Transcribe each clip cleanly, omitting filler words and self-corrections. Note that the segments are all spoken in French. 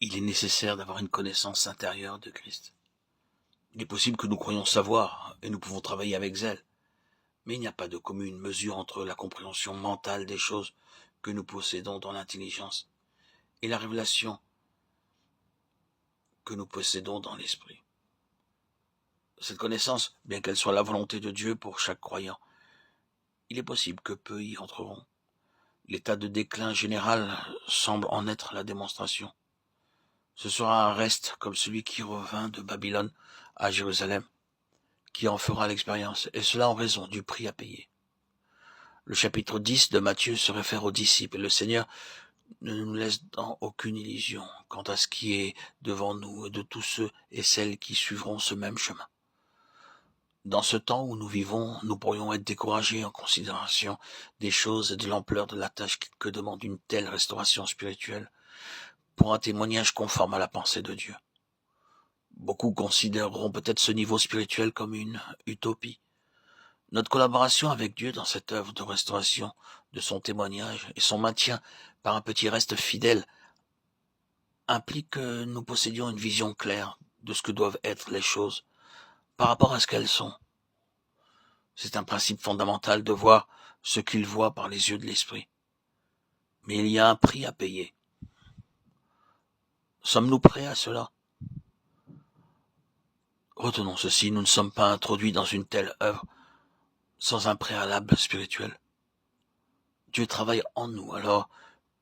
il est nécessaire d'avoir une connaissance intérieure de Christ. Il est possible que nous croyions savoir, et nous pouvons travailler avec zèle, mais il n'y a pas de commune mesure entre la compréhension mentale des choses que nous possédons dans l'intelligence et la révélation que nous possédons dans l'esprit. Cette connaissance, bien qu'elle soit la volonté de Dieu pour chaque croyant, il est possible que peu y entreront. L'état de déclin général semble en être la démonstration. Ce sera un reste comme celui qui revint de Babylone à Jérusalem, qui en fera l'expérience, et cela en raison du prix à payer. Le chapitre 10 de Matthieu se réfère aux disciples, et le Seigneur ne nous laisse dans aucune illusion quant à ce qui est devant nous et de tous ceux et celles qui suivront ce même chemin. Dans ce temps où nous vivons, nous pourrions être découragés en considération des choses et de l'ampleur de la tâche que demande une telle restauration spirituelle pour un témoignage conforme à la pensée de Dieu. Beaucoup considéreront peut-être ce niveau spirituel comme une utopie. Notre collaboration avec Dieu dans cette œuvre de restauration de son témoignage et son maintien par un petit reste fidèle implique que nous possédions une vision claire de ce que doivent être les choses par rapport à ce qu'elles sont. C'est un principe fondamental de voir ce qu'il voit par les yeux de l'esprit. Mais il y a un prix à payer. Sommes-nous prêts à cela? Retenons ceci, nous ne sommes pas introduits dans une telle œuvre sans un préalable spirituel. Dieu travaille en nous alors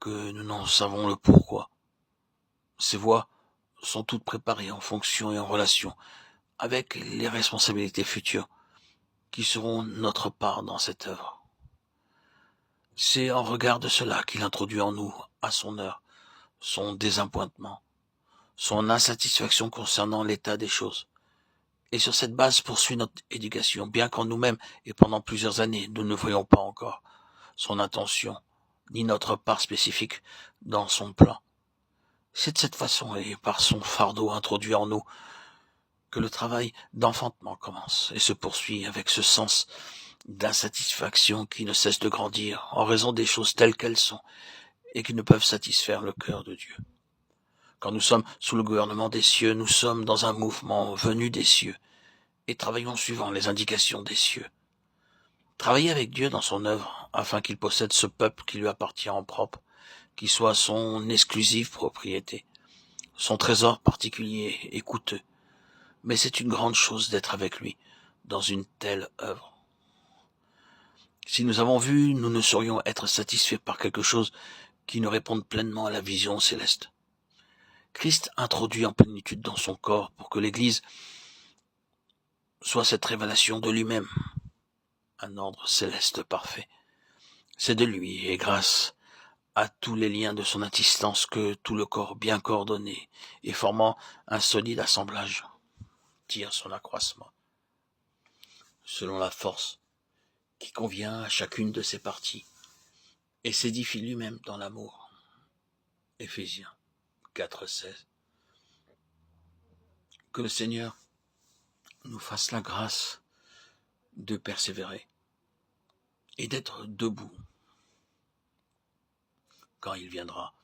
que nous n'en savons le pourquoi. Ces voies sont toutes préparées en fonction et en relation avec les responsabilités futures qui seront notre part dans cette œuvre. C'est en regard de cela qu'il introduit en nous, à son heure, son désappointement, son insatisfaction concernant l'état des choses. Et sur cette base poursuit notre éducation, bien qu'en nous-mêmes et pendant plusieurs années, nous ne voyons pas encore son intention, ni notre part spécifique dans son plan. C'est de cette façon et par son fardeau introduit en nous que le travail d'enfantement commence et se poursuit avec ce sens d'insatisfaction qui ne cesse de grandir en raison des choses telles qu'elles sont et qui ne peuvent satisfaire le cœur de Dieu. Quand nous sommes sous le gouvernement des cieux, nous sommes dans un mouvement venu des cieux et travaillons suivant les indications des cieux. Travailler avec Dieu dans son œuvre afin qu'il possède ce peuple qui lui appartient en propre, qui soit son exclusive propriété, son trésor particulier et coûteux. Mais c'est une grande chose d'être avec lui dans une telle œuvre. Si nous avons vu, nous ne saurions être satisfaits par quelque chose qui ne réponde pleinement à la vision céleste. Christ introduit en plénitude dans son corps pour que l'Église soit cette révélation de lui-même, un ordre céleste parfait. C'est de lui et grâce à tous les liens de son existence que tout le corps bien coordonné et formant un solide assemblage tire son accroissement, selon la force qui convient à chacune de ses parties, et s'édifie lui-même dans l'amour. Éphésiens 4:16. Que le Seigneur nous fasse la grâce de persévérer et d'être debout quand il viendra